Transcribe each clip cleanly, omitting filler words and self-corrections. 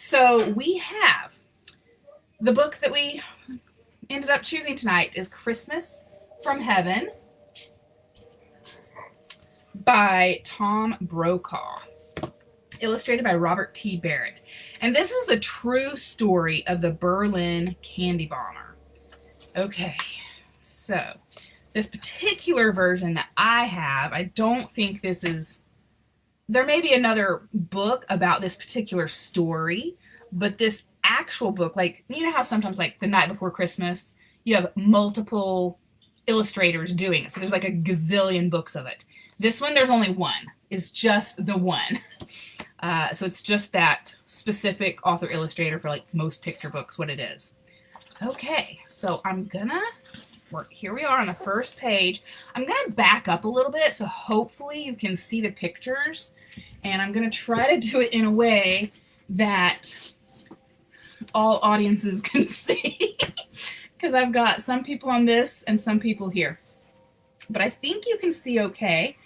So we have the book that we ended up choosing tonight is Christmas from Heaven by Tom Brokaw, illustrated by Robert T. Barrett. And this is the true story of the Berlin candy bomber. Okay, so this particular version that I have, I don't think this is, there may be another book about this particular story, but this actual book, like, you know how sometimes, like, The Night Before Christmas, you have multiple illustrators doing it. So there's like a gazillion books of it. This one, there's only one. It's just the one. So it's just that specific author illustrator for like most picture books, what it is. Okay, so here we are on the first page. I'm gonna back up a little bit so hopefully you can see the pictures, and I'm gonna try to do it in a way that all audiences can see because I've got some people on this and some people here. But I think you can see okay,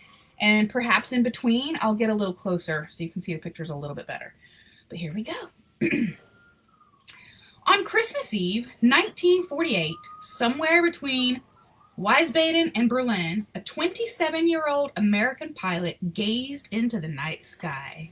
and perhaps in between I'll get a little closer so you can see the pictures a little bit better. But here we go. On Christmas Eve, 1948, somewhere between Wiesbaden and Berlin, a 27-year-old American pilot gazed into the night sky.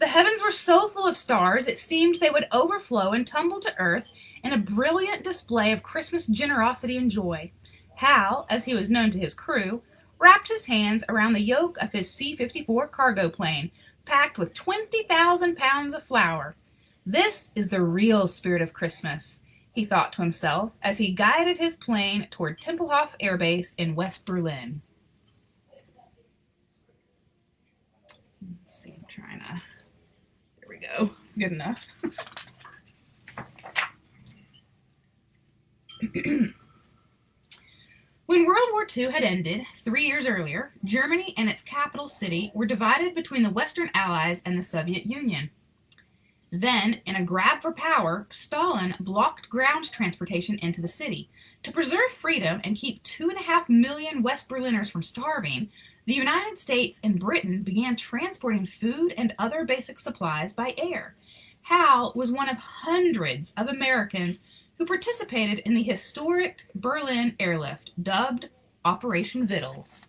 The heavens were so full of stars it seemed they would overflow and tumble to earth in a brilliant display of Christmas generosity and joy. Hal, as he was known to his crew, wrapped his hands around the yoke of his C-54 cargo plane, packed with 20,000 pounds of flour. This is the real spirit of Christmas, he thought to himself as he guided his plane toward Tempelhof Air Base in West Berlin. Let's see, I'm trying to... There we go. Good enough. When World War II had ended 3 years earlier, Germany and its capital city were divided between the Western Allies and the Soviet Union. Then, in a grab for power, Stalin blocked ground transportation into the city. To preserve freedom and keep 2.5 million West Berliners from starving, the United States and Britain began transporting food and other basic supplies by air. Hal was one of hundreds of Americans who participated in the historic Berlin Airlift, dubbed Operation Vittles.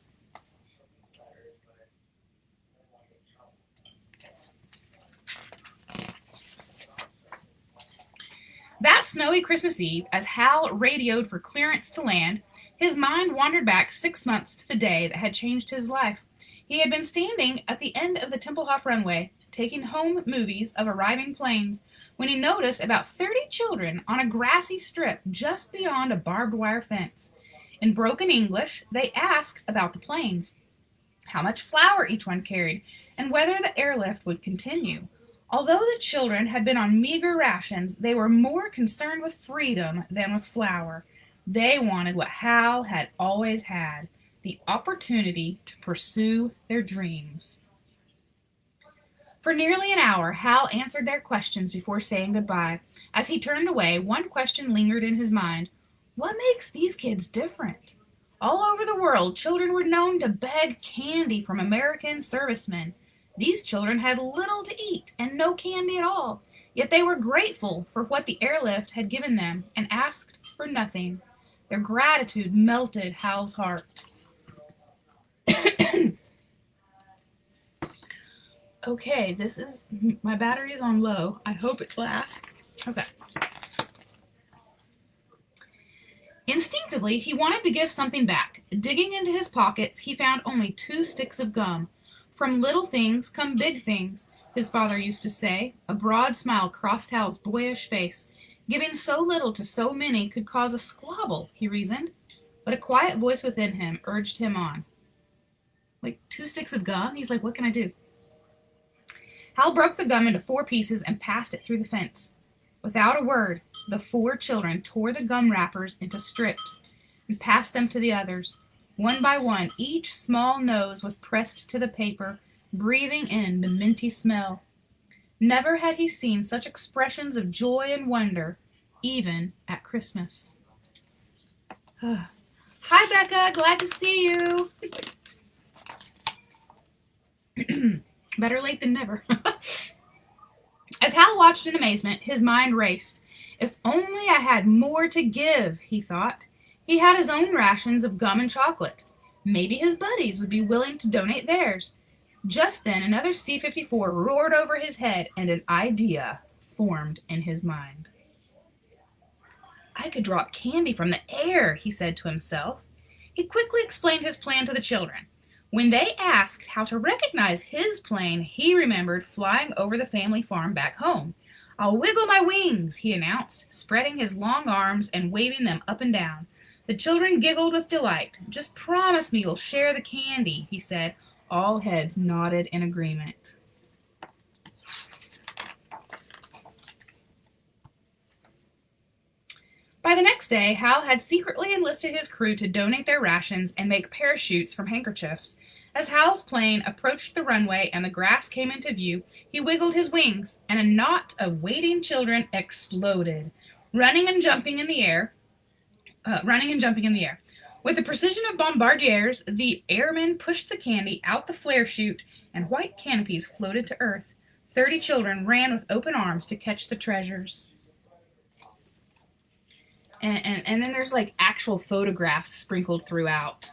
That snowy Christmas Eve, as Hal radioed for clearance to land, his mind wandered back 6 months to the day that had changed his life. He had been standing at the end of the Tempelhof runway, taking home movies of arriving planes, when he noticed about 30 children on a grassy strip just beyond a barbed wire fence. In broken English, they asked about the planes, how much flour each one carried, and whether the airlift would continue. Although the children had been on meager rations, they were more concerned with freedom than with flour. They wanted what Hal had always had, the opportunity to pursue their dreams. For nearly an hour, Hal answered their questions before saying goodbye. As he turned away, one question lingered in his mind. What makes these kids different? All over the world, children were known to beg candy from American servicemen. These children had little to eat and no candy at all, yet they were grateful for what the airlift had given them and asked for nothing. Their gratitude melted Hal's heart. Okay, my battery is on low. I hope it lasts. Okay. Instinctively, he wanted to give something back. Digging into his pockets, he found only 2 sticks of gum. From little things come big things, his father used to say. A broad smile crossed Hal's boyish face. Giving so little to so many could cause a squabble, he reasoned. But a quiet voice within him urged him on. Like 2 sticks of gum? He's like, what can I do? Hal broke the gum into 4 pieces and passed it through the fence. Without a word, the 4 children tore the gum wrappers into strips and passed them to the others. One by one, each small nose was pressed to the paper, breathing in the minty smell. Never had he seen such expressions of joy and wonder, even at Christmas. Hi, Becca. Glad to see you. Better late than never. As Hal watched in amazement, his mind raced. If only I had more to give, he thought. He had his own rations of gum and chocolate. Maybe his buddies would be willing to donate theirs. Just then, another C-54 roared over his head, and an idea formed in his mind. I could drop candy from the air, he said to himself. He quickly explained his plan to the children. When they asked how to recognize his plane, he remembered flying over the family farm back home. I'll wiggle my wings, he announced, spreading his long arms and waving them up and down. The children giggled with delight. Just promise me you'll share the candy, he said. All heads nodded in agreement. By the next day, Hal had secretly enlisted his crew to donate their rations and make parachutes from handkerchiefs. As Hal's plane approached the runway and the grass came into view, he wiggled his wings, and a knot of waiting children exploded, running and jumping in the air. With the precision of bombardiers, the airmen pushed the candy out the flare chute, and white canopies floated to earth. 30 children ran with open arms to catch the treasures. And then there's like actual photographs sprinkled throughout.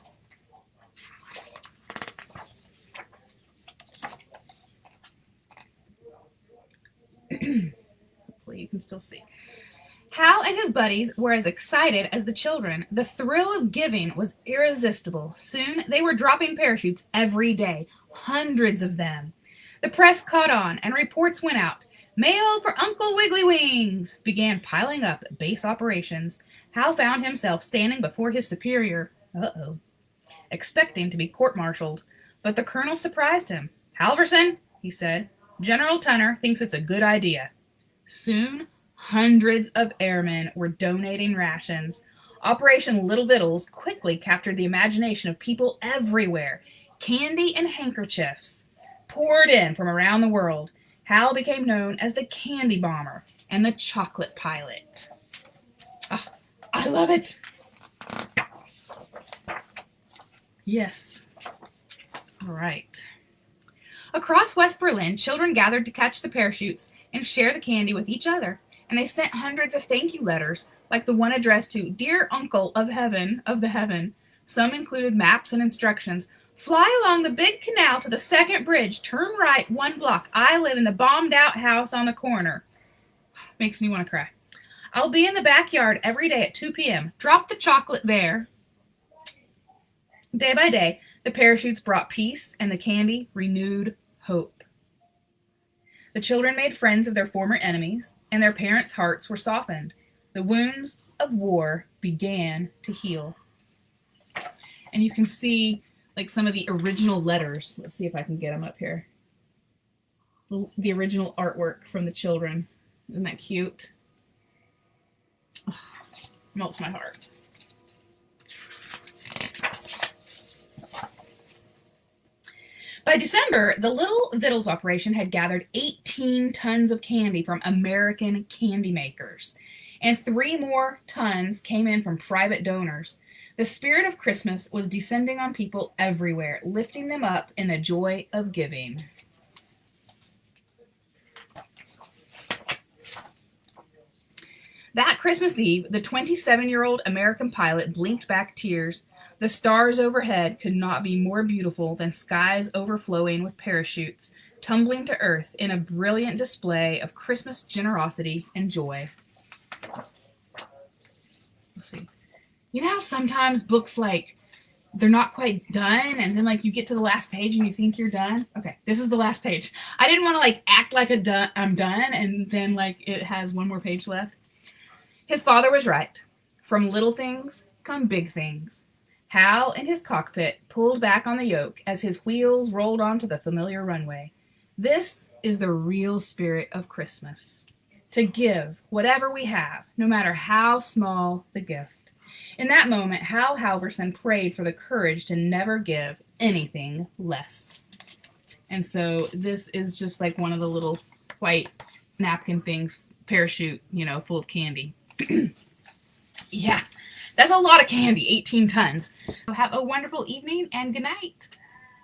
Hopefully you can still see. Hal and his buddies were as excited as the children. The thrill of giving was irresistible. Soon they were dropping parachutes every day, hundreds of them. The press caught on, and reports went out. Mail for Uncle Wiggly Wings began piling up at base operations. Hal found himself standing before his superior, expecting to be court-martialed. But the colonel surprised him. Halvorsen, he said, General Tunner thinks it's a good idea. Soon, hundreds of airmen were donating rations. Operation Little Vittles quickly captured the imagination of people everywhere. Candy and handkerchiefs poured in from around the world. Hal became known as the Candy Bomber and the Chocolate Pilot. Oh, I love it. Yes. All right. Across West Berlin, children gathered to catch the parachutes and share the candy with each other. And they sent hundreds of thank you letters, like the one addressed to Dear Uncle of the Heaven. Some included maps and instructions. Fly along the big canal to the second bridge. Turn right 1 block. I live in the bombed-out house on the corner. Makes me want to cry. I'll be in the backyard every day at 2 p.m. Drop the chocolate there. Day by day, the parachutes brought peace, and the candy renewed hope. The children made friends of their former enemies, and their parents' hearts were softened. The wounds of war began to heal. And you can see like some of the original letters. Let's see if I can get them up here. The original artwork from the children. Isn't that cute? Oh, melts my heart. By December, the Little Vittles operation had gathered 18 tons of candy from American candy makers, and 3 more tons came in from private donors. The spirit of Christmas was descending on people everywhere, lifting them up in the joy of giving. That Christmas Eve, the 27-year-old American pilot blinked back tears. The stars overhead could not be more beautiful than skies overflowing with parachutes, tumbling to earth in a brilliant display of Christmas generosity and joy. Let's see. You know how sometimes books, like, they're not quite done, and then, like, you get to the last page and you think you're done? Okay, this is the last page. I didn't want to, like, act like I'm done, and then, like, it has one more page left. His father was right. From little things come big things. Hal, in his cockpit, pulled back on the yoke as his wheels rolled onto the familiar runway. This is the real spirit of Christmas. To give whatever we have, no matter how small the gift. In that moment, Hal Halvorsen prayed for the courage to never give anything less. And so this is just like one of the little white napkin things, parachute, full of candy. Yeah, that's a lot of candy, 18 tons. Have a wonderful evening and good night.